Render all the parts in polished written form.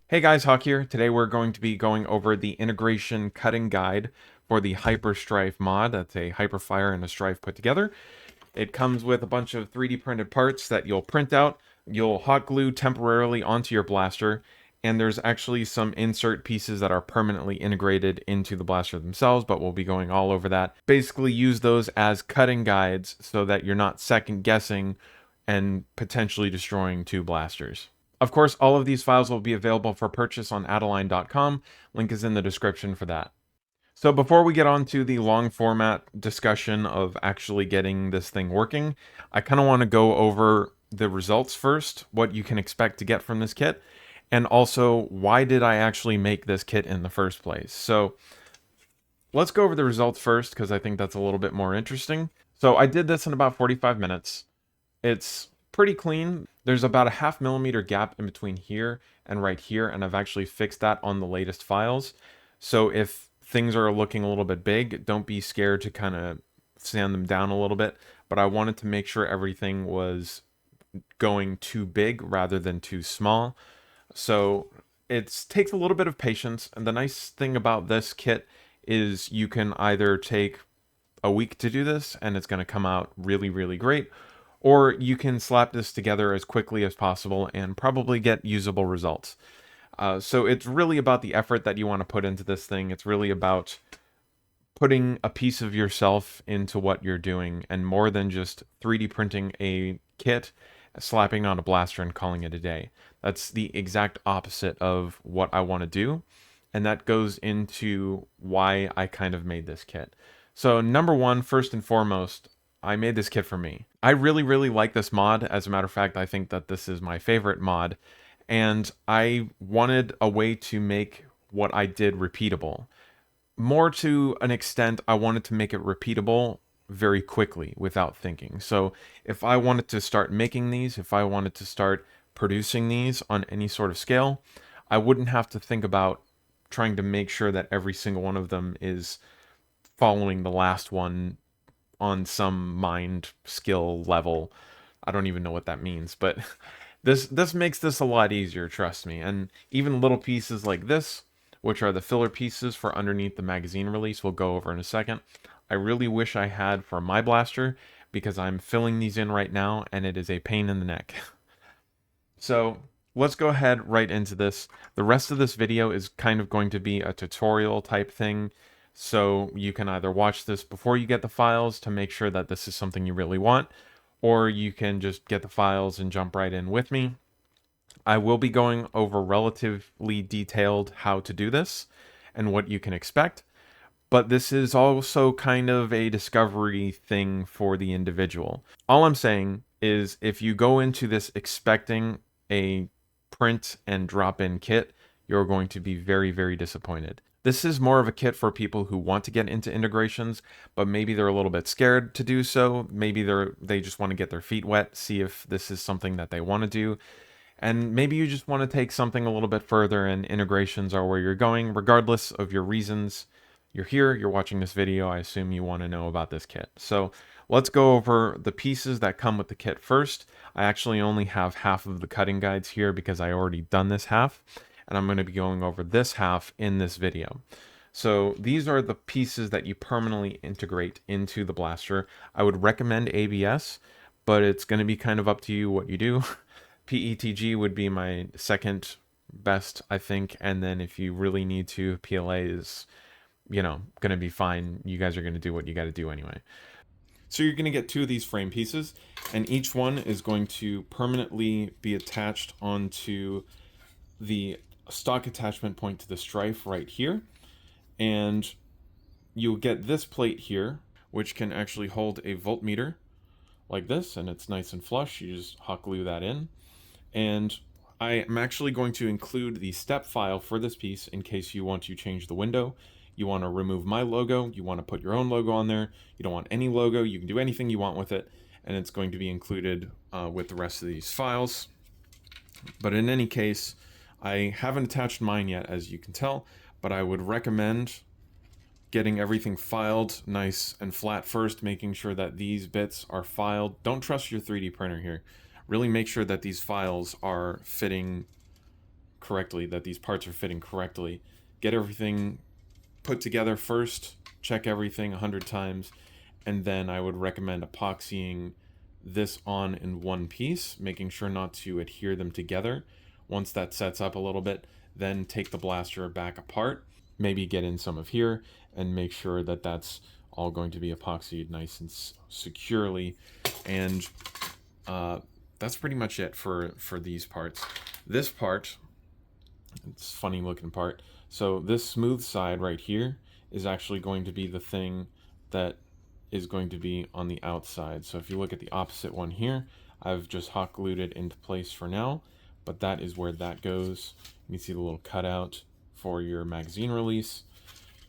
Hey guys, Hawk here. Today we're going to be going over the integration cutting guide for the HyperStryfe mod. That's a Hyperfire and a Stryfe put together. It comes with a bunch of 3D printed parts that you'll print out, you'll hot glue temporarily onto your blaster, and there's actually some insert pieces that are permanently integrated into the blaster themselves, but we'll be going all over that. Basically use those as cutting guides so that you're not second guessing and potentially destroying two blasters. Of course, all of these files will be available for purchase on Adeline.com. Link is in the description for that. So before we get on to the long format discussion of actually getting this thing working, I kind of want to go over the results first, what you can expect to get from this kit, and also why did I actually make this kit in the first place. So let's go over the results first because I think that's a little bit more interesting. So I did this in about 45 minutes. It's pretty clean. There's about a 0.5 millimeter gap in between here and right here, and I've actually fixed that on the latest files. So if things are looking a little bit big, don't be scared to kind of sand them down a little bit. But I wanted to make sure everything was going too big rather than too small. So it takes a little bit of patience, and the nice thing about this kit is you can either take a week to do this and it's going to come out really, really great, or you can slap this together as quickly as possible and probably get usable results. So it's really about the effort that you want to put into this thing. It's really about putting a piece of yourself into what you're doing, and more than just 3D printing a kit, slapping on a blaster and calling it a day. That's the exact opposite of what I want to do, and that goes into why I kind of made this kit. So number one, first and foremost, I made this kit for me. I really, really like this mod. As a matter of fact, I think that this is my favorite mod, and I wanted a way to make what I did repeatable. More to an extent, I wanted to make it repeatable very quickly without thinking. So if I wanted to start making these, if I wanted to start producing these on any sort of scale, I wouldn't have to think about trying to make sure that every single one of them is following the last one on some mind skill level. I don't even know what that means, but this makes this a lot easier, trust me. And even little pieces like this, which are the filler pieces for underneath the magazine release, we'll go over in a second. I really wish I had for my blaster because I'm filling these in right now and it is a pain in the neck. So let's go ahead right into this. The rest of this video is kind of going to be a tutorial type thing. So you can either watch this before you get the files to make sure that this is something you really want, or you can just get the files and jump right in with me. I will be going over relatively detailed how to do this and what you can expect, but this is also kind of a discovery thing for the individual. All I'm saying is if you go into this expecting a print and drop in kit, you're going to be very, very disappointed. This is more of a kit for people who want to get into integrations, but maybe they're a little bit scared to do so. Maybe they just want to get their feet wet, see if this is something that they want to do. And maybe you just want to take something a little bit further and integrations are where you're going. Regardless of your reasons, you're here, you're watching this video, I assume you want to know about this kit. So let's go over the pieces that come with the kit first. I actually only have half of the cutting guides here because I already done this half, and I'm going to be going over this half in this video. So these are the pieces that you permanently integrate into the blaster. I would recommend ABS, but it's going to be kind of up to you what you do. PETG would be my second best, I think, and then if you really need to, PLA is, going to be fine. You guys are going to do what you got to do anyway. So you're going to get two of these frame pieces, and each one is going to permanently be attached onto the stock attachment point to the Stryfe right here. And you'll get this plate here, which can actually hold a voltmeter like this, and it's nice and flush. You just hot glue that in. And I am actually going to include the step file for this piece in case you want to change the window. You want to remove my logo, you want to put your own logo on there, you don't want any logo, you can do anything you want with it, and it's going to be included with the rest of these files. But in any case, I haven't attached mine yet, as you can tell, but I would recommend getting everything filed nice and flat first, making sure that these bits are filed. Don't trust your 3D printer here. Really make sure that these files are fitting correctly, that these parts are fitting correctly. Get everything put together first, check everything 100 times, and then I would recommend epoxying this on in one piece, making sure not to adhere them together. Once that sets up a little bit, then take the blaster back apart, maybe get in some of here, and make sure that that's all going to be epoxied nice and securely. And that's pretty much it for these parts. This part, it's a funny looking part. So this smooth side right here is actually going to be the thing that is going to be on the outside. So if you look at the opposite one here, I've just hot glued it into place for now, but that is where that goes. You can see the little cutout for your magazine release,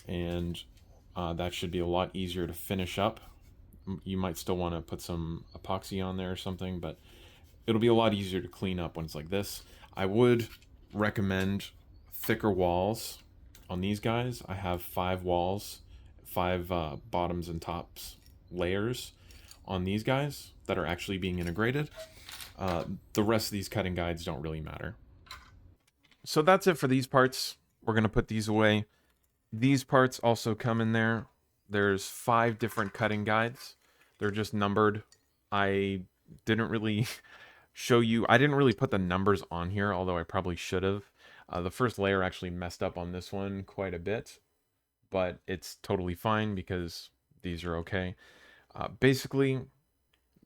and that should be a lot easier to finish up. You might still want to put some epoxy on there or something, but it'll be a lot easier to clean up when it's like this. I would recommend thicker walls on these guys. I have 5 walls, 5 bottoms and tops layers on these guys that are actually being integrated. The rest of these cutting guides don't really matter. So that's it for these parts. We're going to put these away. These parts also come in there. There's 5 different cutting guides. They're just numbered. I didn't really show you, I didn't really put the numbers on here, although I probably should have. The first layer actually messed up on this one quite a bit, but it's totally fine because these are okay. Basically,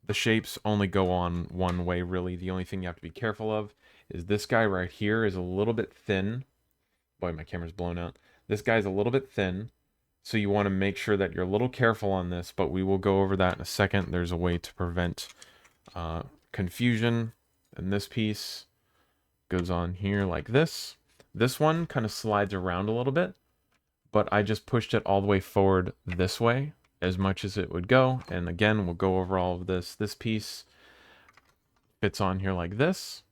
the shapes only go on one way, really. The only thing you have to be careful of is this guy right here is a little bit thin. Boy, my camera's blown out. This guy's a little bit thin, so you want to make sure that you're a little careful on this, but we will go over that in a second. There's a way to prevent confusion, and this piece goes on here like this. This one kind of slides around a little bit, but I just pushed it all the way forward this way as much as it would go. And again, we'll go over all of this. This piece fits on here like this,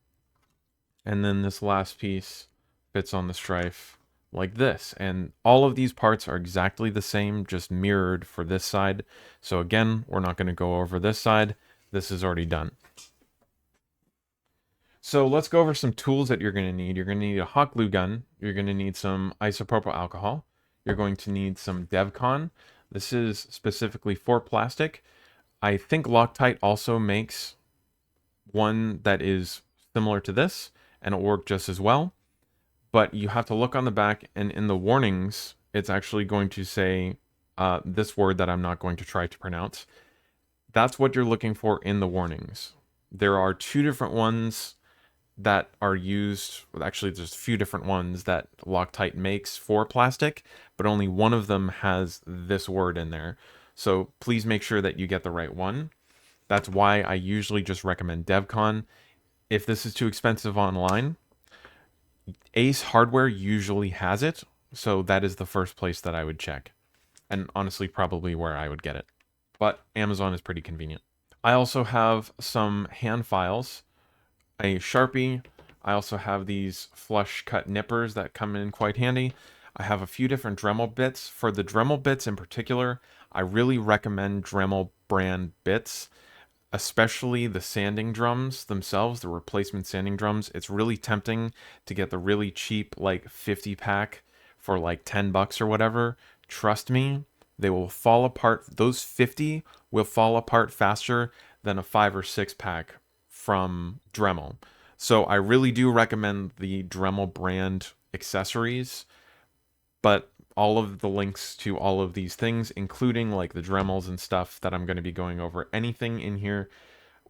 and then this last piece fits on the Stryfe like this. And all of these parts are exactly the same, just mirrored for this side. So again, we're not going to go over this side. This is already done. So let's go over some tools that you're going to need. You're going to need a hot glue gun. You're going to need some isopropyl alcohol. You're going to need some Devcon. This is specifically for plastic. I think Loctite also makes one that is similar to this, and it'll work just as well. But you have to look on the back, and in the warnings, it's actually going to say this word that I'm not going to try to pronounce. That's what you're looking for in the warnings. There are 2 different ones that are used. Actually, there's a few different ones that Loctite makes for plastic, but only one of them has this word in there. So please make sure that you get the right one. That's why I usually just recommend Devcon. If this is too expensive online, Ace Hardware usually has it, so that is the first place that I would check. And honestly, probably where I would get it. But Amazon is pretty convenient. I also have some hand files, a Sharpie. I also have these flush cut nippers that come in quite handy. I have a few different Dremel bits. For the Dremel bits in particular, I really recommend Dremel brand bits, especially the sanding drums themselves, the replacement sanding drums. It's really tempting to get the really cheap, like 50 pack for like $10 or whatever. Trust me, they will fall apart. Those 50 will fall apart faster than a 5 or 6 pack from Dremel. So I really do recommend the Dremel brand accessories, but all of the links to all of these things, including like the Dremels and stuff that I'm going to be going over, anything in here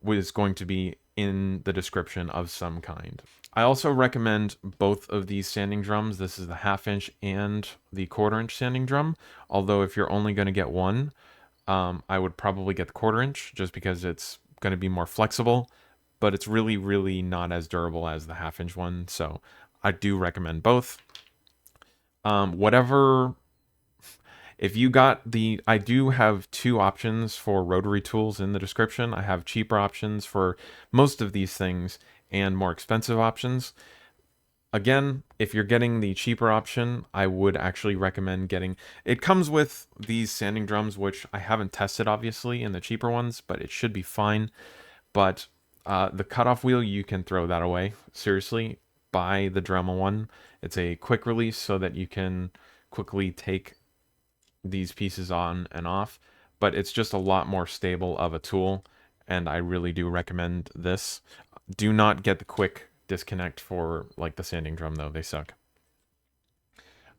was going to be in the description of some kind. I also recommend both of these sanding drums. This is the 1/2 inch and the 1/4 inch sanding drum. Although if you're only going to get one, I would probably get the 1/4 inch just because it's going to be more flexible, but it's really, really not as durable as the 1/2 inch one. So I do recommend both. Whatever, if you got the, I do have 2 options for rotary tools in the description. I have cheaper options for most of these things and more expensive options. Again, if you're getting the cheaper option, I would actually recommend getting, it comes with these sanding drums, which I haven't tested obviously in the cheaper ones, but it should be fine. But the cutoff wheel, you can throw that away. Seriously, buy the Dremel one. It's a quick release so that you can quickly take these pieces on and off, but it's just a lot more stable of a tool, and I really do recommend this. Do not get the quick disconnect for like the sanding drum though, they suck.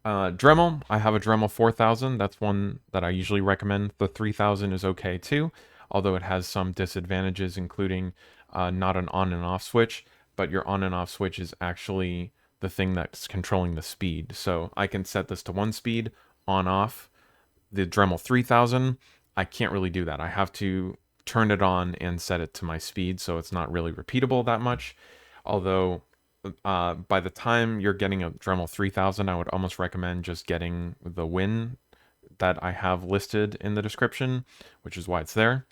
Dremel, I have a Dremel 4000. That's one that I usually recommend. The 3000 is okay too, although it has some disadvantages, including not an on and off switch, but your on and off switch is actually the thing that's controlling the speed. So I can set this to one speed, on off. The Dremel 3000, I can't really do that. I have to turn it on and set it to my speed, so it's not really repeatable that much. Although by the time you're getting a Dremel 3000, I would almost recommend just getting the WEN that I have listed in the description, which is why it's there.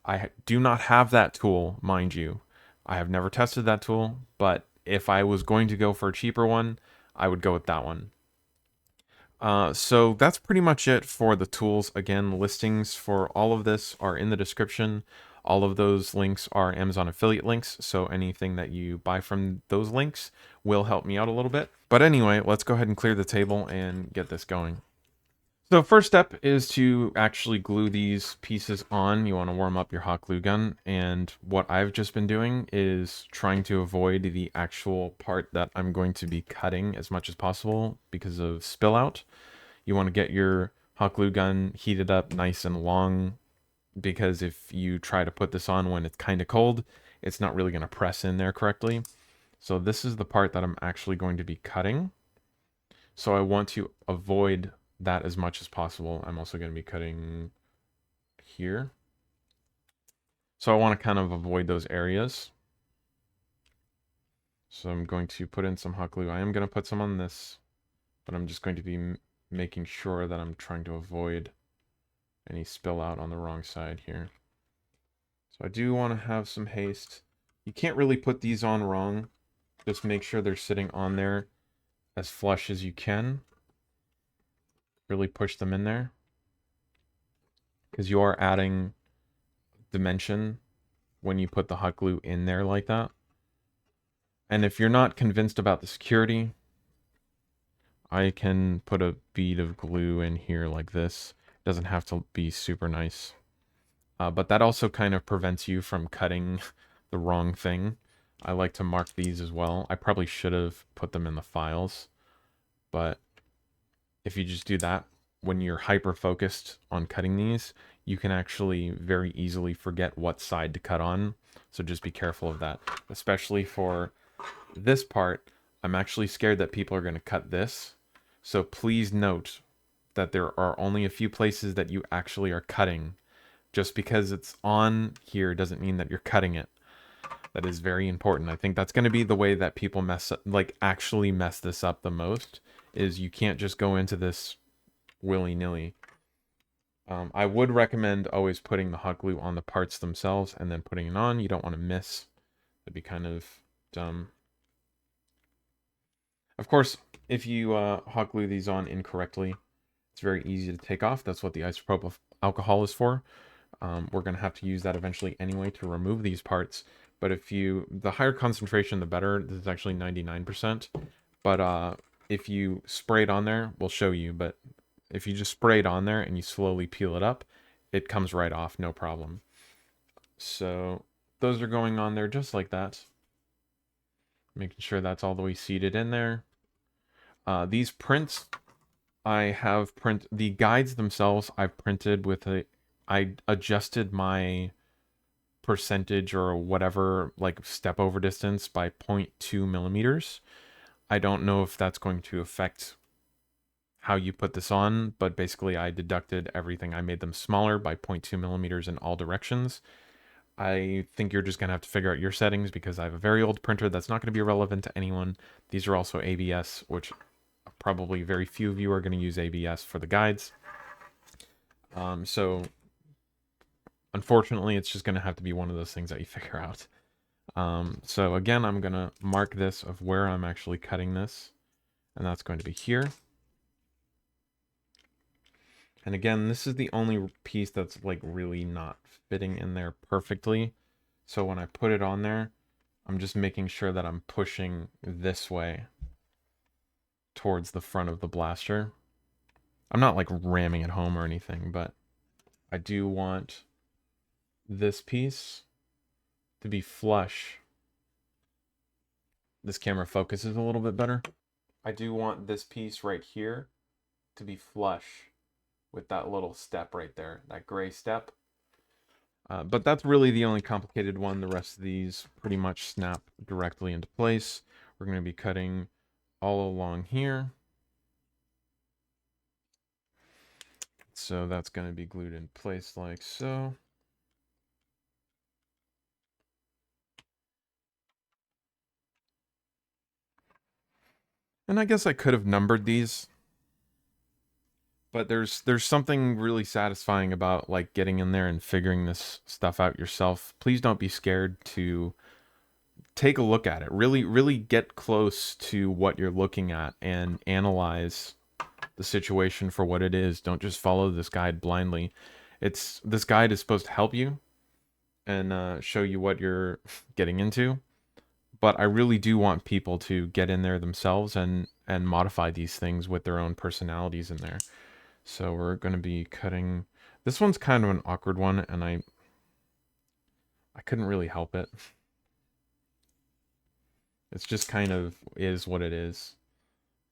I do not have that tool, mind you. I have never tested that tool, but if I was going to go for a cheaper one, I would go with that one. So that's pretty much it for the tools. Again, listings for all of this are in the description. All of those links are Amazon affiliate links, so anything that you buy from those links will help me out a little bit. But anyway, let's go ahead and clear the table and get this going. So first step is to actually glue these pieces on. You want to warm up your hot glue gun, and what I've just been doing is trying to avoid the actual part that I'm going to be cutting as much as possible because of spill out. You want to get your hot glue gun heated up nice and long, because if you try to put this on when it's kind of cold, it's not really going to press in there correctly. So this is the part that I'm actually going to be cutting. So I want to avoid that as much as possible. I'm also going to be cutting here. So I want to kind of avoid those areas. So I'm going to put in some hot glue. I am going to put some on this, but I'm just going to be making sure that I'm trying to avoid any spill out on the wrong side here. So I do want to have some haste. You can't really put these on wrong. Just make sure they're sitting on there as flush as you can. Really push them in there, because you are adding dimension when you put the hot glue in there like that. And if you're not convinced about the security, I can put a bead of glue in here like this. It doesn't have to be super nice. But that also kind of prevents you from cutting the wrong thing. I like to mark these as well. I probably should have put them in the files, but if you just do that, when you're hyper focused on cutting these, you can actually very easily forget what side to cut on. So just be careful of that, especially for this part. I'm actually scared that people are going to cut this. So please note that there are only a few places that you actually are cutting. Just because it's on here doesn't mean that you're cutting it. That is very important. I think that's going to be the way that people mess up, like actually mess this up the most, is you can't just go into this willy-nilly. I would recommend always putting the hot glue on the parts themselves and then putting it on. You don't want to miss. That'd be kind of dumb. Of course, if you hot glue these on incorrectly, it's very easy to take off. That's what the isopropyl alcohol is for. We're going to have to use that eventually anyway to remove these parts. But if you, the higher concentration, the better. This is actually 99%. But if you spray it on there, we'll show you. But if you just spray it on there and you slowly peel it up, it comes right off, no problem. So those are going on there just like that. Making sure that's all the way seated in there. These prints, I have the guides themselves I've printed with I adjusted my percentage or whatever, like step over distance by 0.2 millimeters. I don't know if that's going to affect how you put this on, but basically I deducted everything. I made them smaller by 0.2 millimeters in all directions. I think you're just going to have to figure out your settings, because I have a very old printer that's not going to be relevant to anyone. These are also ABS, which probably very few of you are going to use ABS for the guides. So unfortunately, it's just going to have to be one of those things that you figure out. So again, I'm going to mark this of where I'm actually cutting this, and that's going to be here. And again, this is the only piece that's like really not fitting in there perfectly. So when I put it on there, I'm just making sure that I'm pushing this way towards the front of the blaster. I'm not like ramming it home or anything, but I do want this piece to be flush. This camera focuses a little bit better. I do want this piece right here to be flush with that little step right there, that gray step. But that's really the only complicated one. The rest of these pretty much snap directly into place. We're going to be cutting all along here. So that's going to be glued in place like so. And I guess I could have numbered these, but there's something really satisfying about like getting in there and figuring this stuff out yourself. Please don't be scared to take a look at it. Really get close to what you're looking at and analyze the situation for what it is. Don't just follow this guide blindly. This guide is supposed to help you and show you what you're getting into. But I really do want people to get in there themselves and modify these things with their own personalities in there. So we're going to be cutting. This one's kind of an awkward one, and I couldn't really help it. It's just kind of is what it is.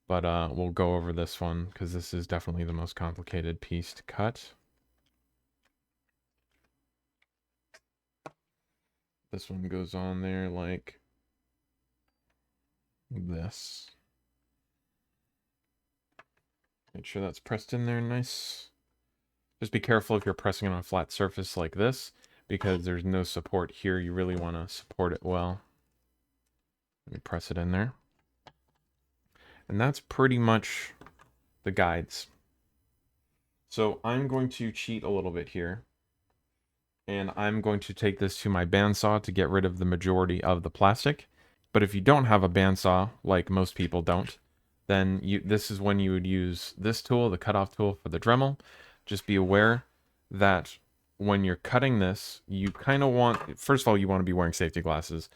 But we'll go over this one because this is definitely the most complicated piece to cut. This one goes on there like this. Make sure that's pressed in there nice. Just be careful if you're pressing it on a flat surface like this, because there's no support here. You really want to support it well. Let me press it in there. And that's pretty much the guides. So I'm going to cheat a little bit here. And I'm going to take this to my bandsaw to get rid of the majority of the plastic. But if you don't have a bandsaw, like most people don't, then this is when you would use this tool, the cutoff tool for the Dremel. Just be aware that when you're cutting this, you kind of want, first of all, you want to be wearing safety glasses,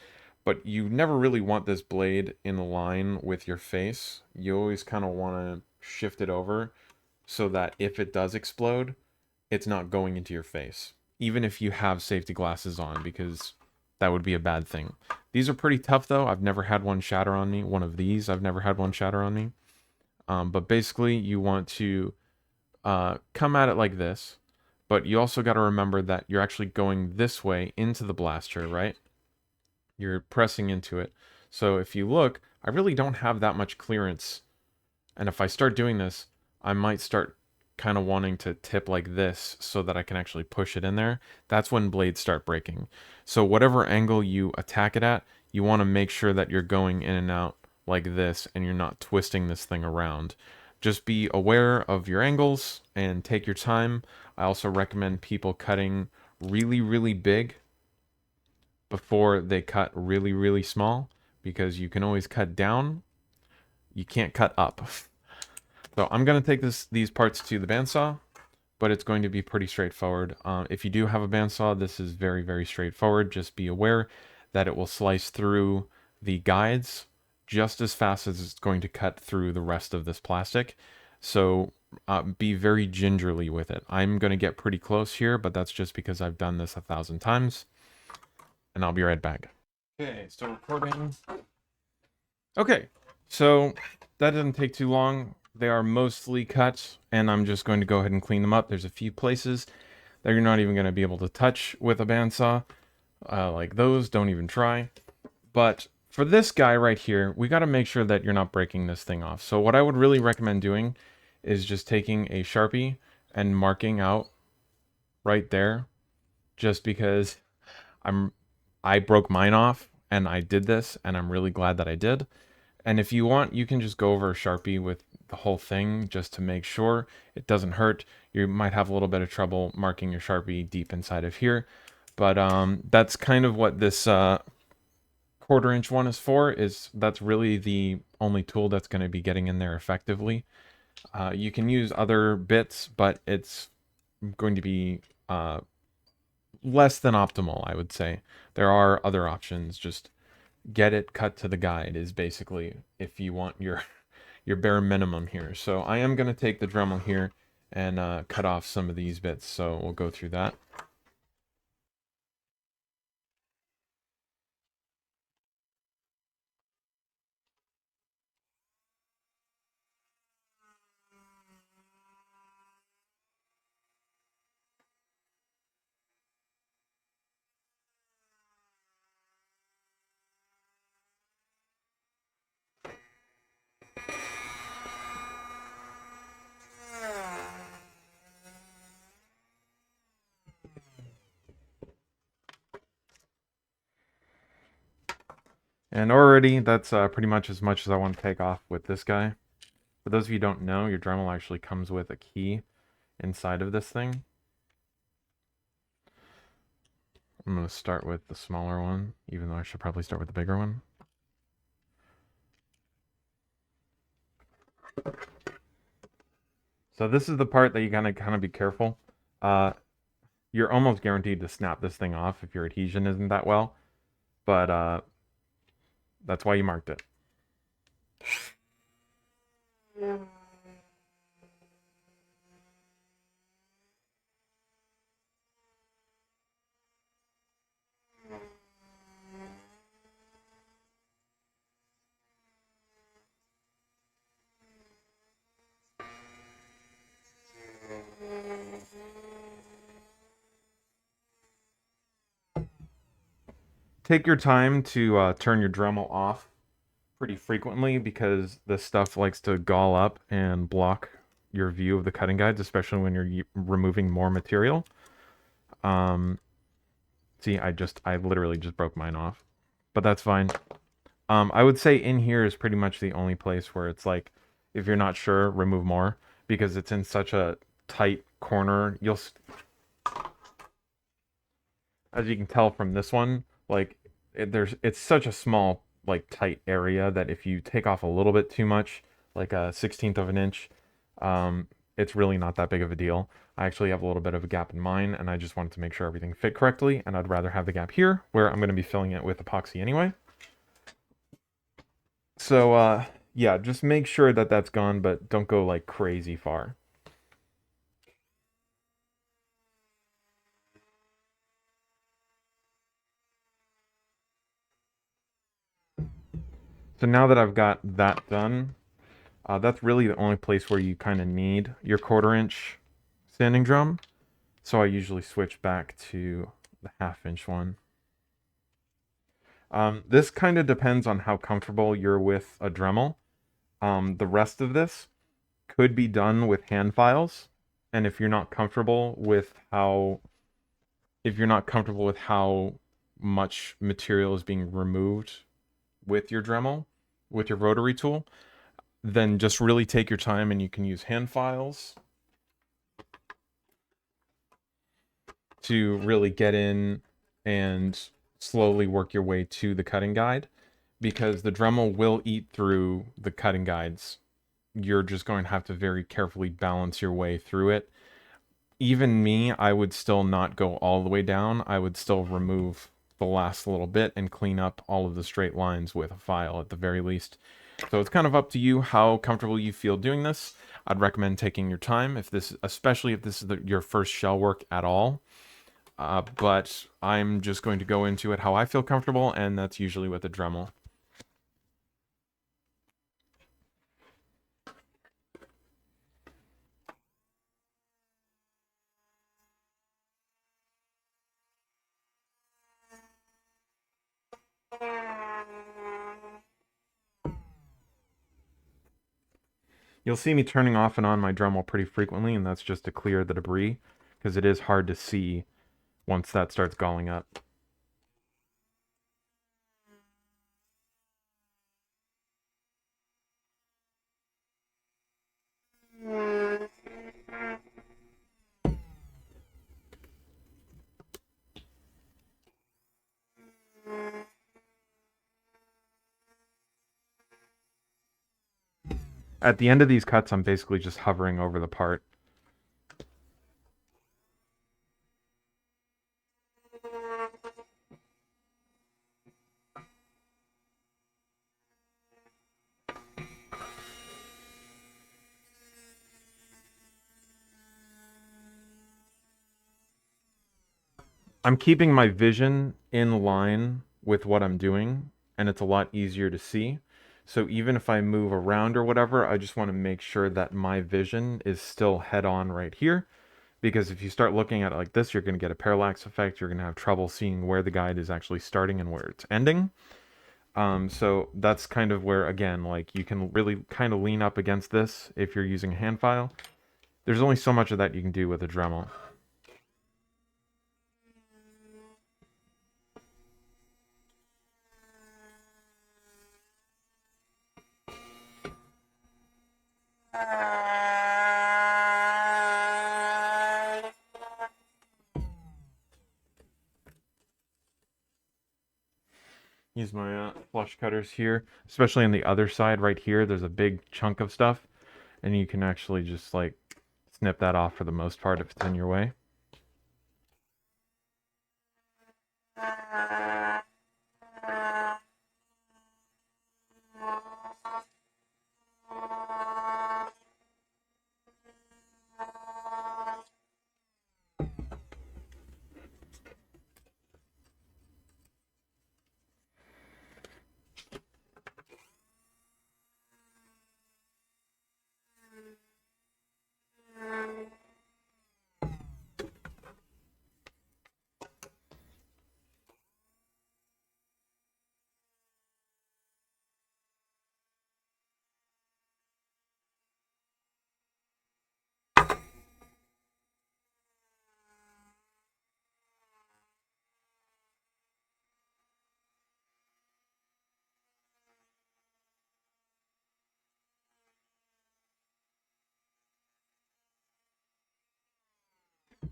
but you never really want this blade in line with your face. You always kind of want to shift it over so that if it does explode, it's not going into your face, even if you have safety glasses on, because that would be a bad thing. These are pretty tough though. I've never had one shatter on me. One of these, I've never had one shatter on me. But basically you want to come at it like this, but you also got to remember that you're actually going this way into the blaster, right? You're pressing into it. So if you look, I really don't have that much clearance. And if I start doing this, I might start kind of wanting to tip like this so that I can actually push it in there. That's when blades start breaking. So whatever angle you attack it at, you want to make sure that you're going in and out like this and you're not twisting this thing around. Just be aware of your angles and take your time. I also recommend people cutting really big before they cut really small, because you can always cut down. You can't cut up. So I'm going to take these parts to the bandsaw, but it's going to be pretty straightforward. If you do have a bandsaw, this is very straightforward. Just be aware that it will slice through the guides just as fast as it's going to cut through the rest of this plastic. So be very gingerly with it. I'm going to get pretty close here, but that's just because I've done this 1,000 times. And I'll be right back. Okay, still recording. Okay, so that didn't take too long. They are mostly cut, and I'm just going to go ahead and clean them up. There's a few places that you're not even going to be able to touch with a bandsaw. Like those, don't even try. But for this guy right here, we got to make sure that you're not breaking this thing off. So what I would really recommend doing is just taking a Sharpie and marking out right there, just because I broke mine off and I did this, and I'm really glad that I did. And if you want, you can just go over a Sharpie with the whole thing just to make sure it doesn't hurt. You might have a little bit of trouble marking your Sharpie deep inside of here. But that's kind of what this 1/4 inch one is for. That's really the only tool that's going to be getting in there effectively. You can use other bits, but it's going to be less than optimal, I would say. There are other options. Just get it cut to the guide is basically if you want your bare minimum here. So I am going to take the Dremel here and cut off some of these bits. So we'll go through that. And already that's pretty much as I want to take off with this guy. For those of you who don't know, your Dremel actually comes with a key inside of this thing. I'm going to start with the smaller one, even though I should probably start with the bigger one. So this is the part that you gotta kind of be careful. You're almost guaranteed to snap this thing off if your adhesion isn't that well, but that's why you marked it. Take your time to turn your Dremel off pretty frequently because this stuff likes to gall up and block your view of the cutting guides, especially when you're removing more material. See, I literally just broke mine off, but that's fine. I would say in here is pretty much the only place where it's like, if you're not sure, remove more because it's in such a tight corner. As you can tell from this one, like it's such a small, like tight area that if you take off a little bit too much, like a 16th of an inch, it's really not that big of a deal. I actually have a little bit of a gap in mine, and I just wanted to make sure everything fit correctly, and I'd rather have the gap here, where I'm going to be filling it with epoxy anyway. So, yeah, just make sure that that's gone, but don't go, like, crazy far. So now that I've got that done, that's really the only place where you kind of need your 1/4 inch sanding drum. So I usually switch back to the 1/2 inch one. This kind of depends on how comfortable you're with a Dremel. The rest of this could be done with hand files, and if you're not comfortable with how much material is being removed with your Dremel, with your rotary tool, then just really take your time and you can use hand files to really get in and slowly work your way to the cutting guide, because the Dremel will eat through the cutting guides. You're just going to have to very carefully balance your way through it. Even me, I would still not go all the way down. I would still remove the last little bit and clean up all of the straight lines with a file at the very least. So it's kind of up to you how comfortable you feel doing this. I'd recommend taking your time, especially if this is your first shell work at all. But I'm just going to go into it how I feel comfortable, and that's usually with a Dremel. You'll see me turning off and on my Dremel pretty frequently, and that's just to clear the debris, because it is hard to see once that starts galling up. At the end of these cuts, I'm basically just hovering over the part. I'm keeping my vision in line with what I'm doing, and it's a lot easier to see. So even if I move around or whatever, I just want to make sure that my vision is still head on right here. Because if you start looking at it like this, you're going to get a parallax effect. You're going to have trouble seeing where the guide is actually starting and where it's ending. So that's kind of where, again, like you can really kind of lean up against this if you're using a hand file. There's only so much of that you can do with a Dremel. Use my flush cutters here, especially on the other side right here. There's a big chunk of stuff, and you can actually just like snip that off for the most part if it's in your way.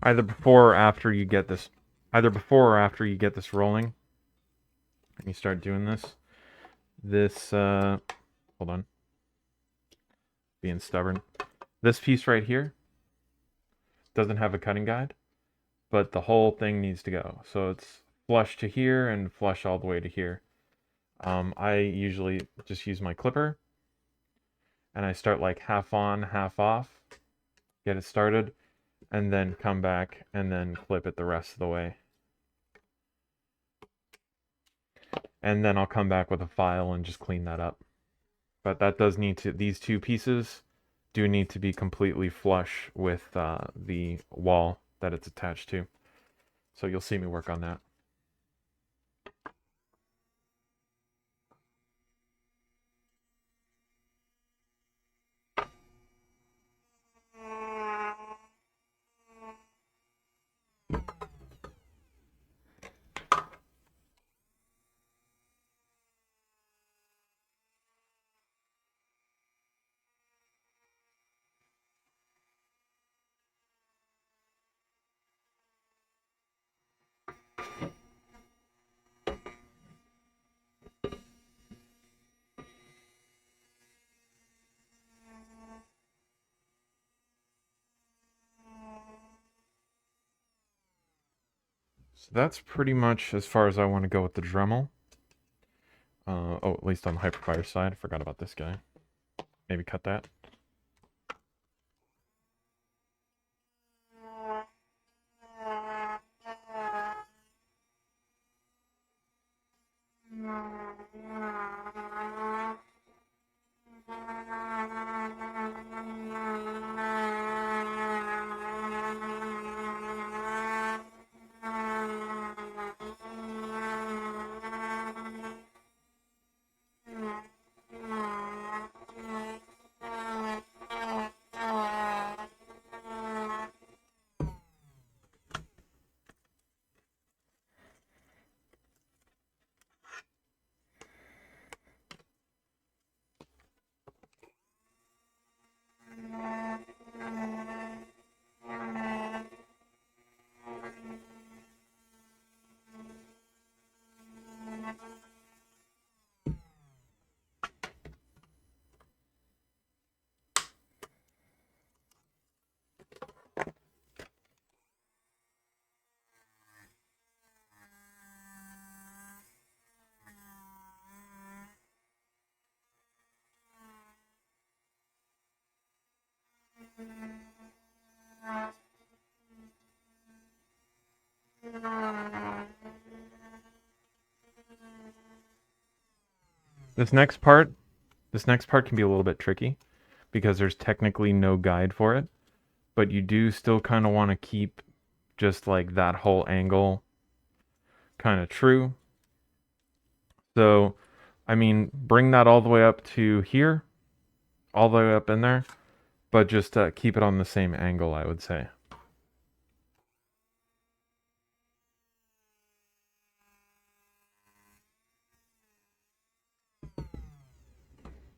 Either before or after you get this, rolling, and you start doing this, hold on, being stubborn. This piece right here doesn't have a cutting guide, but the whole thing needs to go. So it's flush to here and flush all the way to here. I usually just use my clipper, and I start like half on, half off, get it started, and then come back and then clip it the rest of the way. And then I'll come back with a file and just clean that up. But that does need to, these two pieces do need to be completely flush with the wall that it's attached to. So you'll see me work on that. So that's pretty much as far as I want to go with the Dremel. Oh, at least on the Hyperfire side. I forgot about this guy. Maybe cut that. This next part can be a little bit tricky because there's technically no guide for it, but you do still kind of want to keep just like that whole angle kind of true. So, I mean, bring that all the way up to here, all the way up in there, but just keep it on the same angle, I would say.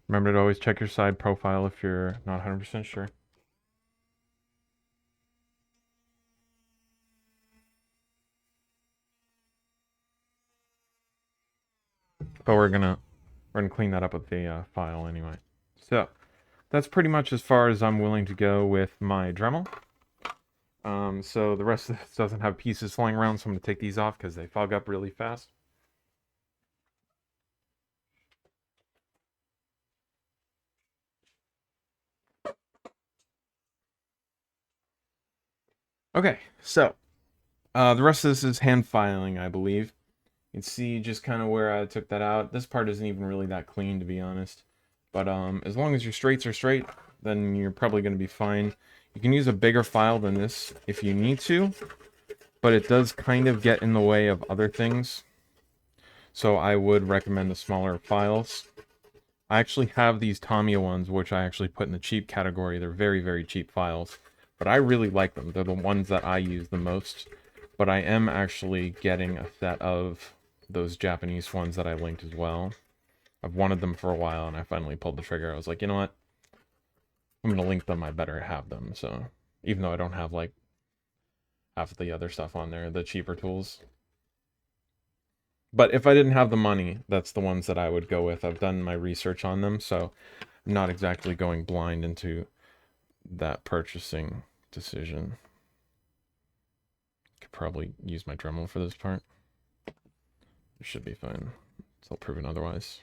Remember to always check your side profile if you're not 100% sure. But we're gonna clean that up with the file anyway. So that's pretty much as far as I'm willing to go with my Dremel. So the rest of this doesn't have pieces flying around, so I'm gonna take these off because they fog up really fast. Okay, so the rest of this is hand filing, I believe. You can see just kind of where I took that out. This part isn't even really that clean, to be honest. But as long as your straights are straight, then you're probably going to be fine. You can use a bigger file than this if you need to, but it does kind of get in the way of other things. So I would recommend the smaller files. I actually have these Tamiya ones, which I actually put in the cheap category. They're very, very cheap files, but I really like them. They're the ones that I use the most. But I am actually getting a set of those Japanese ones that I linked as well. I've wanted them for a while, and I finally pulled the trigger. I was like, you know what? I'm going to link them. I better have them. So even though I don't have, like, half of the other stuff on there, the cheaper tools. But if I didn't have the money, that's the ones that I would go with. I've done my research on them, so I'm not exactly going blind into that purchasing decision. Could probably use my Dremel for this part. It should be fine. So I'll prove it otherwise.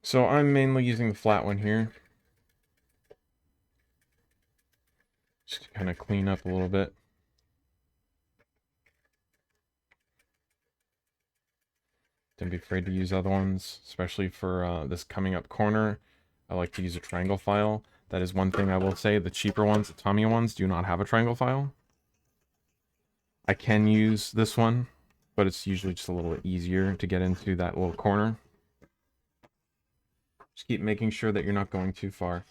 So I'm mainly using the flat one here. Just to kind of clean up a little bit. Don't be afraid to use other ones, especially for this coming up corner. I like to use a triangle file. That is one thing I will say. The cheaper ones, the Tamiya ones, do not have a triangle file. I can use this one, but it's usually just a little bit easier to get into that little corner. Just keep making sure that you're not going too far.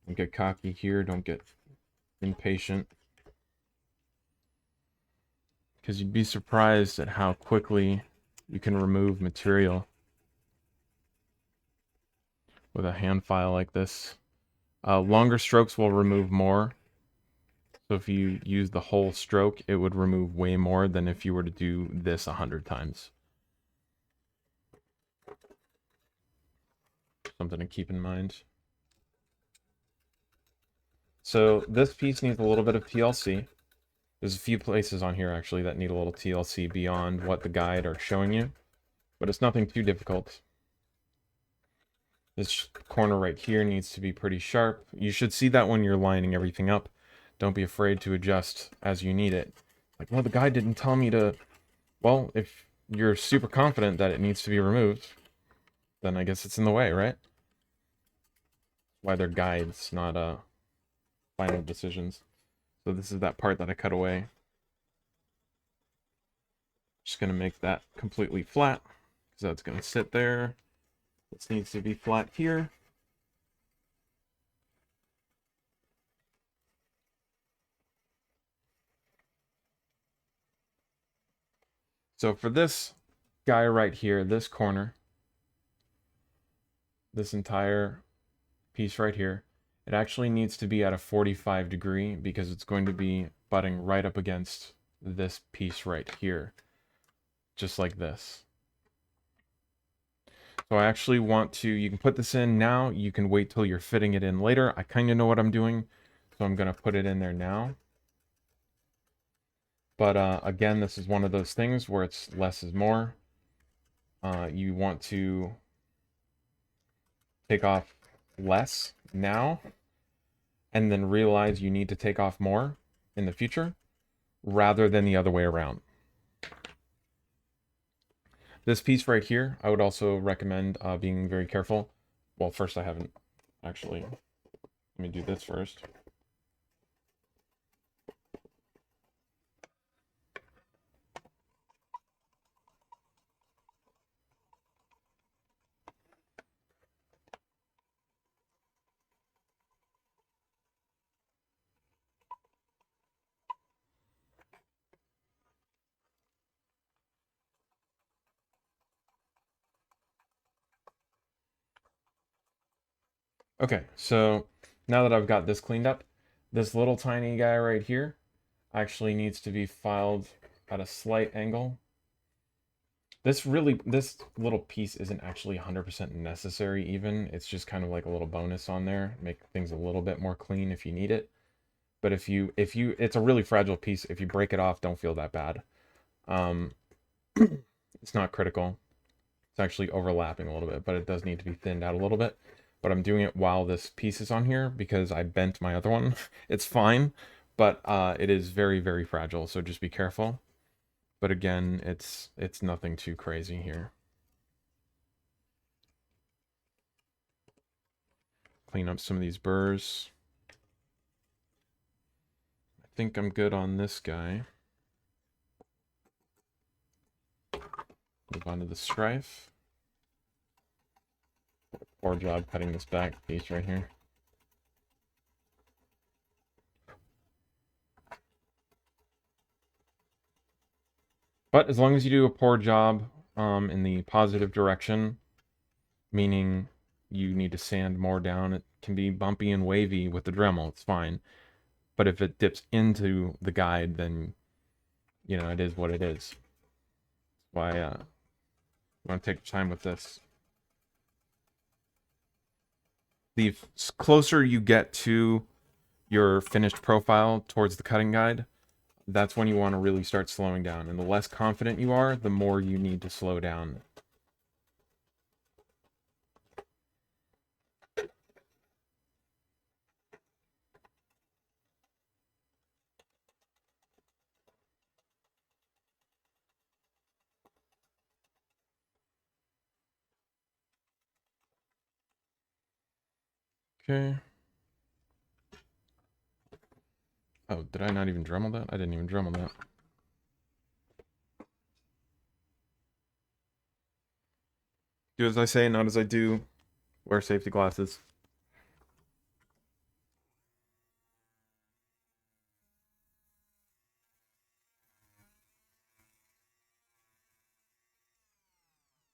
Don't get cocky here. Don't get impatient. Because you'd be surprised at how quickly you can remove material with a hand file like this. Longer strokes will remove more. So if you use the whole stroke, it would remove way more than if you were to do this 100 times. Something to keep in mind. So this piece needs a little bit of TLC. There's a few places on here actually that need a little TLC beyond what the guide are showing you, but it's nothing too difficult. This corner right here needs to be pretty sharp. You should see that when you're lining everything up. Don't be afraid to adjust as you need it. Like, well, the guide didn't tell me to... Well, if you're super confident that it needs to be removed, then I guess it's in the way, right? Why they're guides, not final decisions. So this is that part that I cut away. Just going to make that completely flat, because that's going to sit there. This needs to be flat here. So for this guy right here, this corner, this entire piece right here, it actually needs to be at a 45 degree because it's going to be butting right up against this piece right here, just like this. So I actually want to, you can put this in now, you can wait till you're fitting it in later. I kind of know what I'm doing, so I'm going to put it in there now. But again, this is one of those things where it's less is more. You want to take off less now and then realize you need to take off more in the future rather than the other way around. This piece right here, I would also recommend being very careful. Well, first I haven't actually. Let me do this first. Okay, so now that I've got this cleaned up, this little tiny guy right here actually needs to be filed at a slight angle. This little piece isn't actually 100% necessary even. It's just kind of like a little bonus on there. Make things a little bit more clean if you need it. But it's a really fragile piece. If you break it off, don't feel that bad. It's not critical. It's actually overlapping a little bit, but it does need to be thinned out a little bit. But I'm doing it while this piece is on here because I bent my other one. It's fine, but it is very, very fragile, so just be careful. But again, it's nothing too crazy here. Clean up some of these burrs. I think I'm good on this guy. Move on to the Stryfe. Poor job cutting this back piece right here. But as long as you do a poor job in the positive direction, meaning you need to sand more down, it can be bumpy and wavy with the Dremel, it's fine. But if it dips into the guide, then, you know, it is what it is. That's why I want to take time with this. The closer you get to your finished profile towards the cutting guide, that's when you want to really start slowing down. And the less confident you are, the more you need to slow down. Okay. Oh, did I not even Dremel that? I didn't even Dremel that. Do as I say, not as I do. Wear safety glasses.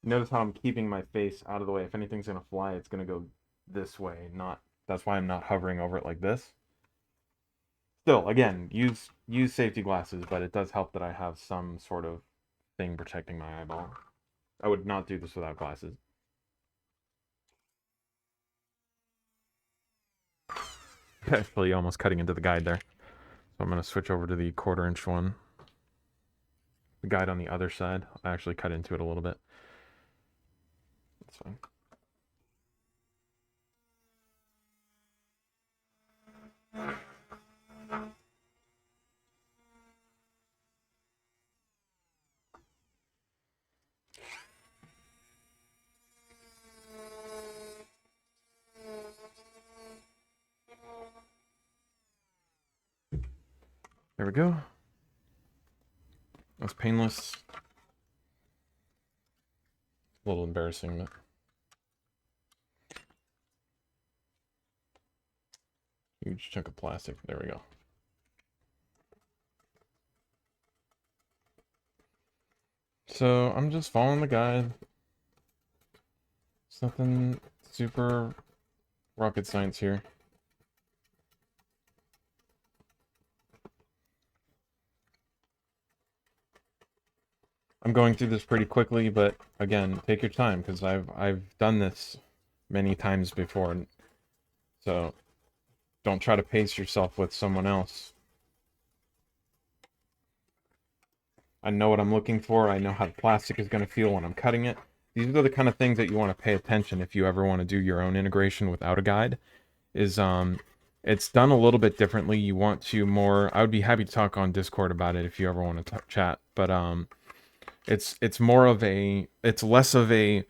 Notice how I'm keeping my face out of the way. If anything's gonna fly, it's gonna go this way, not... That's why I'm not hovering over it like this. Still, again, use safety glasses, but it does help that I have some sort of thing protecting my eyeball. I would not do this without glasses. Actually, almost cutting into the guide there. So I'm going to switch over to the 1/4" one. The guide on the other side. I actually cut into it a little bit. That's fine. There we go. That's painless. A little embarrassing, but... Huge chunk of plastic. There we go. So I'm just following the guide. It's nothing super rocket science here. I'm going through this pretty quickly, but again, take your time because I've done this many times before. So don't try to pace yourself with someone else. I know what I'm looking for. I know how the plastic is going to feel when I'm cutting it. These are the kind of things that you want to pay attention if you ever want to do your own integration without a guide. It's done a little bit differently. You want to more... I would be happy to talk on Discord about it if you ever want to chat. But It's more of a, it's less of a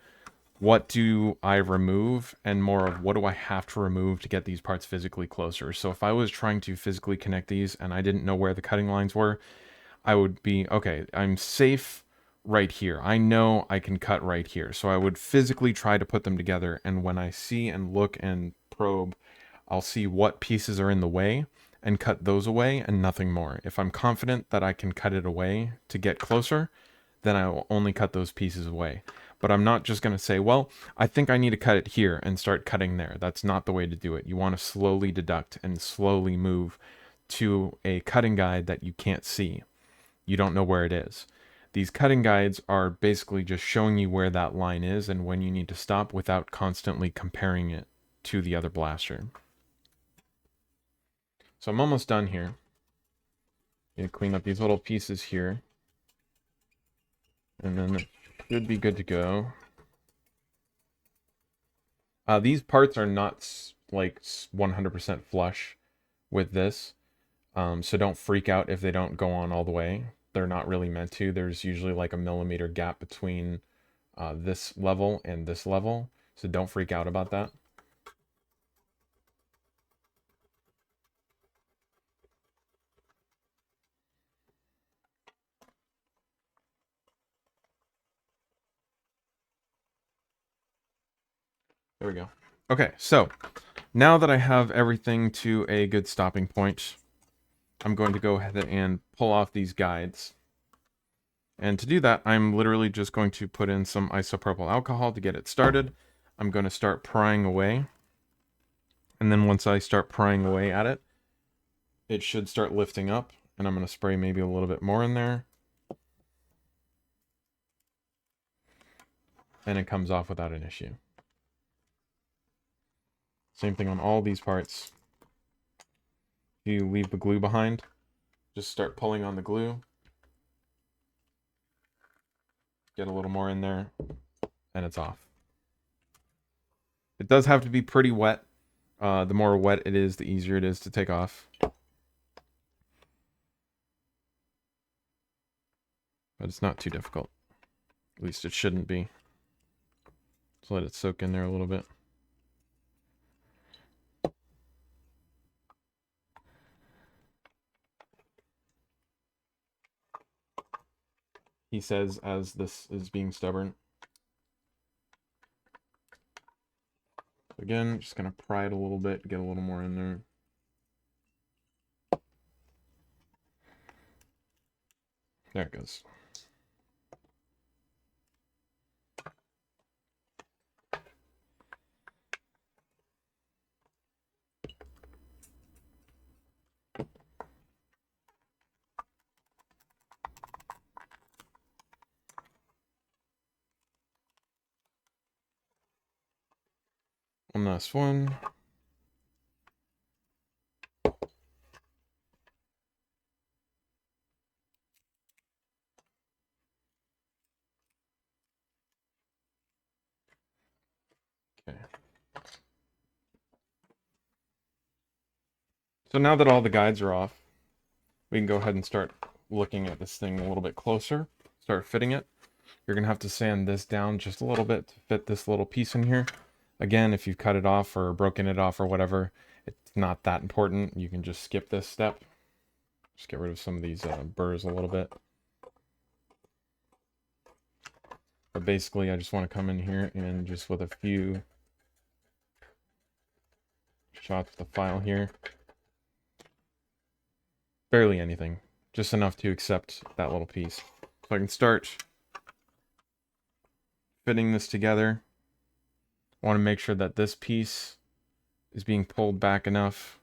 what do I remove and more of what do I have to remove to get these parts physically closer. So if I was trying to physically connect these and I didn't know where the cutting lines were, I would be, okay, I'm safe right here. I know I can cut right here. So I would physically try to put them together, and when I see and look and probe, I'll see what pieces are in the way and cut those away and nothing more. If I'm confident that I can cut it away to get closer, then I will only cut those pieces away. But I'm not just going to say, well, I think I need to cut it here and start cutting there. That's not the way to do it. You want to slowly deduct and slowly move to a cutting guide that you can't see. You don't know where it is. These cutting guides are basically just showing you where that line is and when you need to stop without constantly comparing it to the other blaster. So I'm almost done here. You clean up these little pieces here. And then it should be good to go. These parts are not like 100% flush with this. So don't freak out if they don't go on all the way. They're not really meant to. There's usually like a millimeter gap between this level and this level. So don't freak out about that. There we go. Okay, so now that I have everything to a good stopping point, I'm going to go ahead and pull off these guides. And to do that, I'm literally just going to put in some isopropyl alcohol to get it started. I'm going to start prying away. And then once I start prying away at it, it should start lifting up. And I'm going to spray maybe a little bit more in there. And it comes off without an issue. Same thing on all these parts. If you leave the glue behind, just start pulling on the glue. Get a little more in there, and it's off. It does have to be pretty wet. The more wet it is, the easier it is to take off. But it's not too difficult. At least it shouldn't be. Just let it soak in there a little bit. He says as this is being stubborn. Again, just going to pry it a little bit, get a little more in there. There it goes. One last one. Okay. So now that all the guides are off, we can go ahead and start looking at this thing a little bit closer, start fitting it. You're going to have to sand this down just a little bit to fit this little piece in here. Again, if you've cut it off or broken it off or whatever, it's not that important. You can just skip this step. Just get rid of some of these burrs a little bit. But basically, I just want to come in here and just with a few shots of the file here. Barely anything. Just enough to accept that little piece. So I can start fitting this together. I want to make sure that this piece is being pulled back enough.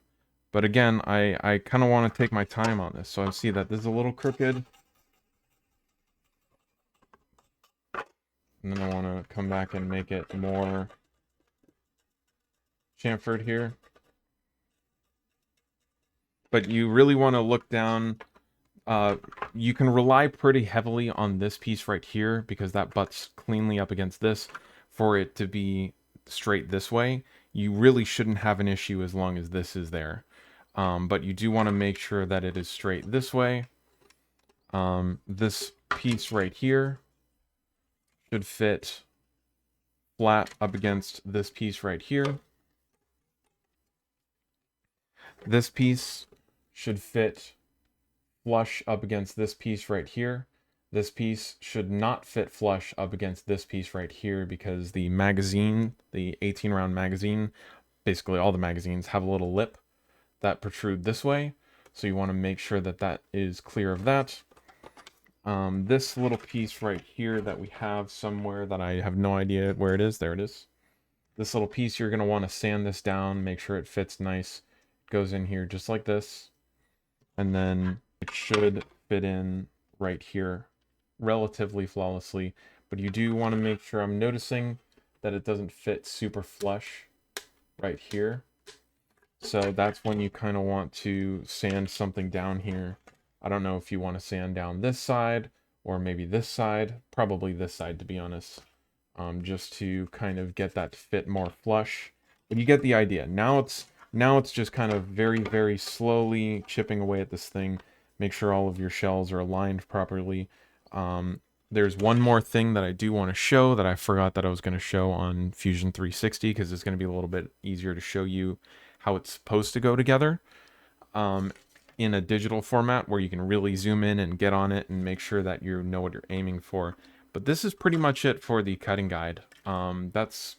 But again, I kind of want to take my time on this. So I see that this is a little crooked. And then I want to come back and make it more chamfered here. But you really want to look down. You can rely pretty heavily on this piece right here because that butts cleanly up against this for it to be straight this way. You really shouldn't have an issue as long as this is there. But you do want to make sure that it is straight this way. This piece right here should fit flat up against this piece right here. This piece should fit flush up against this piece right here. This piece should not fit flush up against this piece right here because the magazine, the 18 round magazine, basically all the magazines have a little lip that protrude this way. So you want to make sure that that is clear of that. This little piece right here that we have somewhere that I have no idea where it is. There it is. This little piece, you're going to want to sand this down, make sure it fits nice. It goes in here just like this. And then it should fit in right here relatively flawlessly. But you do want to make sure, I'm noticing that it doesn't fit super flush right here. So that's when you kind of want to sand something down here. I don't know if you want to sand down this side or maybe this side, probably this side to be honest, just to kind of get that to fit more flush. But you get the idea. Now it's just kind of very, very slowly chipping away at this thing. Make sure all of your shells are aligned properly. There's one more thing that I do want to show that I forgot that I was going to show on Fusion 360 because it's going to be a little bit easier to show you how it's supposed to go together in a digital format where you can really zoom in and get on it and make sure that you know what you're aiming for. But this is pretty much it for the cutting guide. That's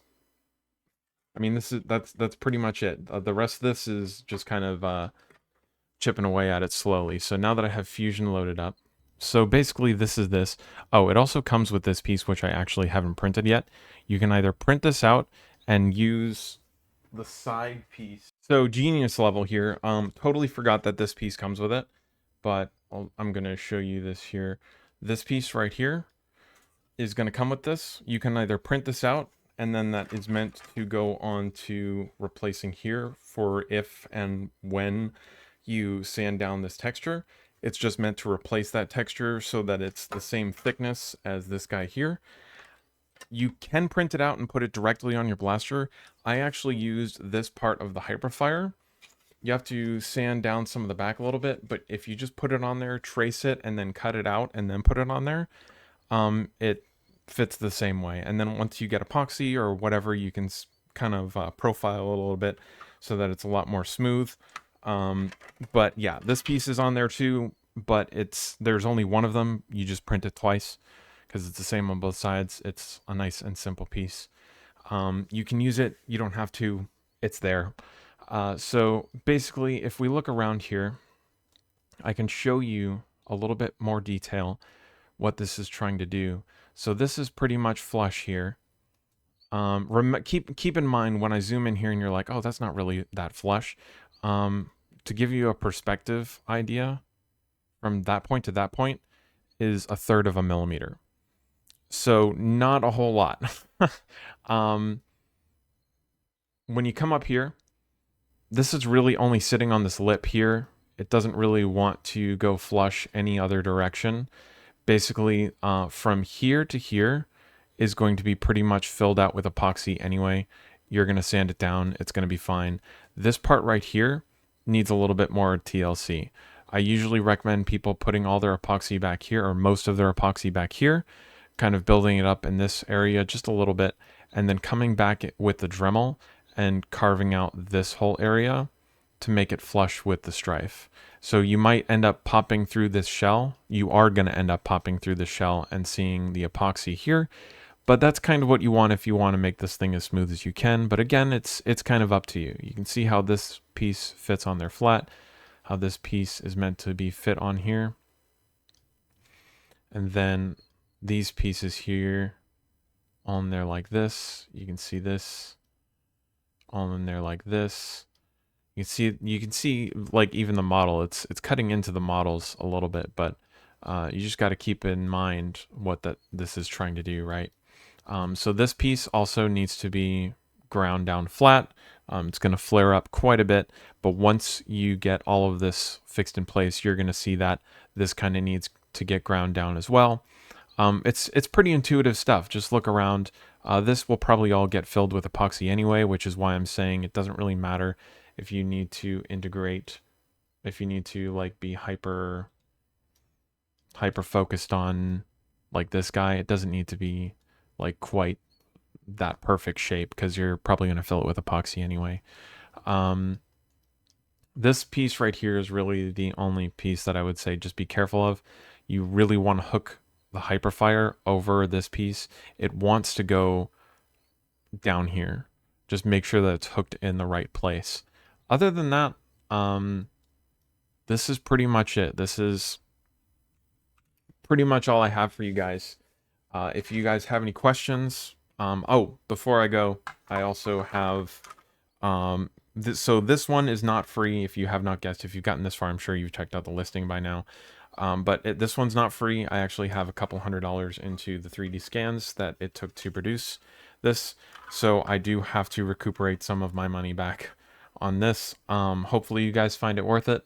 pretty much it. The rest of this is just kind of chipping away at it slowly. So now that I have Fusion loaded up, so basically this is this. Oh, it also comes with this piece, which I actually haven't printed yet. You can either print this out and use the side piece. So genius level here. Totally forgot that this piece comes with it, but I'm going to show you this here. This piece right here is going to come with this. You can either print this out, and then that is meant to go on to replacing here for if and when you sand down this texture. It's just meant to replace that texture so that it's the same thickness as this guy here. You can print it out and put it directly on your blaster. I actually used this part of the Hyperfire. You have to sand down some of the back a little bit, but if you just put it on there, trace it, and then cut it out, and then put it on there, it fits the same way. And then once you get epoxy or whatever, you can kind of profile it a little bit so that it's a lot more smooth. But yeah, this piece is on there too, but there's only one of them. You just print it twice because it's the same on both sides. It's a nice and simple piece. You can use it. You don't have to. It's there. So basically, if we look around here, I can show you a little bit more detail what this is trying to do. So this is pretty much flush here. Keep in mind when I zoom in here and you're like, oh, that's not really that flush. To give you a perspective idea, from that point to that point is 1/3 of a millimeter. So not a whole lot. When you come up here, this is really only sitting on this lip here. It doesn't really want to go flush any other direction. Basically, from here to here is going to be pretty much filled out with epoxy anyway. You're going to sand it down. It's going to be fine. This part right here needs a little bit more TLC. I usually recommend people putting all their epoxy back here, or most of their epoxy back here, kind of building it up in this area just a little bit, and then coming back with the Dremel and carving out this whole area to make it flush with the Stryfe. So you might end up popping through this shell. You are going to end up popping through the shell and seeing the epoxy here. But that's kind of what you want if you want to make this thing as smooth as you can. But again, it's kind of up to you. You can see how this piece fits on there flat, how this piece is meant to be fit on here. And then these pieces here on there like this. You can see this on there like this. You can see like even the model, it's cutting into the models a little bit, but you just got to keep in mind what this is trying to do, right? So this piece also needs to be ground down flat. It's going to flare up quite a bit, but once you get all of this fixed in place, you're going to see that this kind of needs to get ground down as well. It's pretty intuitive stuff. Just look around. This will probably all get filled with epoxy anyway, which is why I'm saying it doesn't really matter if you need to integrate, if you need to like be hyper hyper focused on like this guy. It doesn't need to be like quite that perfect shape because you're probably going to fill it with epoxy anyway. This piece right here is really the only piece that I would say just be careful of. You really want to hook the Hyperfire over this piece. It wants to go down here. Just make sure that it's hooked in the right place. Other than that, this is pretty much it. This is pretty much all I have for you guys. If you guys have any questions, oh, before I go, I also have, so this one is not free. If you have not guessed, if you've gotten this far, I'm sure you've checked out the listing by now. But this one's not free. I actually have a couple $100 into the 3D scans that it took to produce this. So I do have to recuperate some of my money back on this. Hopefully you guys find it worth it.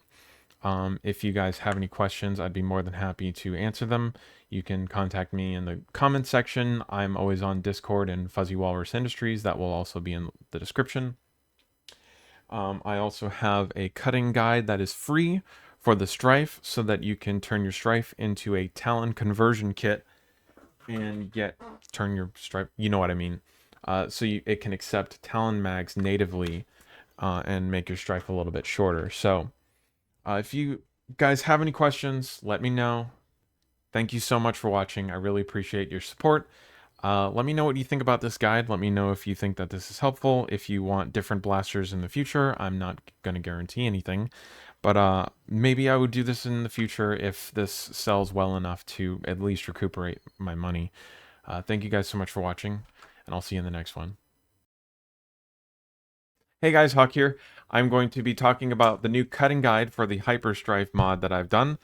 If you guys have any questions, I'd be more than happy to answer them. You can contact me in the comment section. I'm always on Discord and Fuzzy Walrus Industries. That will also be in the description. I also have a cutting guide that is free for the Stryfe so that you can turn your Stryfe into a Talon conversion kit and turn your Stryfe, you know what I mean. It can accept Talon mags natively and make your Stryfe a little bit shorter. So if you guys have any questions, let me know. Thank you so much for watching. I really appreciate your support. Let me know what you think about this guide. Let me know if you think that this is helpful. If you want different blasters in the future, I'm not going to guarantee anything. But maybe I would do this in the future if this sells well enough to at least recuperate my money. Thank you guys so much for watching, and I'll see you in the next one. Hey guys, Huck here. I'm going to be talking about the new cutting guide for the HyperStryfe mod that I've done.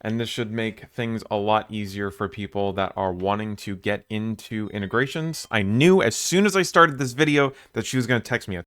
And this should make things a lot easier for people that are wanting to get into integrations. I knew as soon as I started this video that she was going to text me a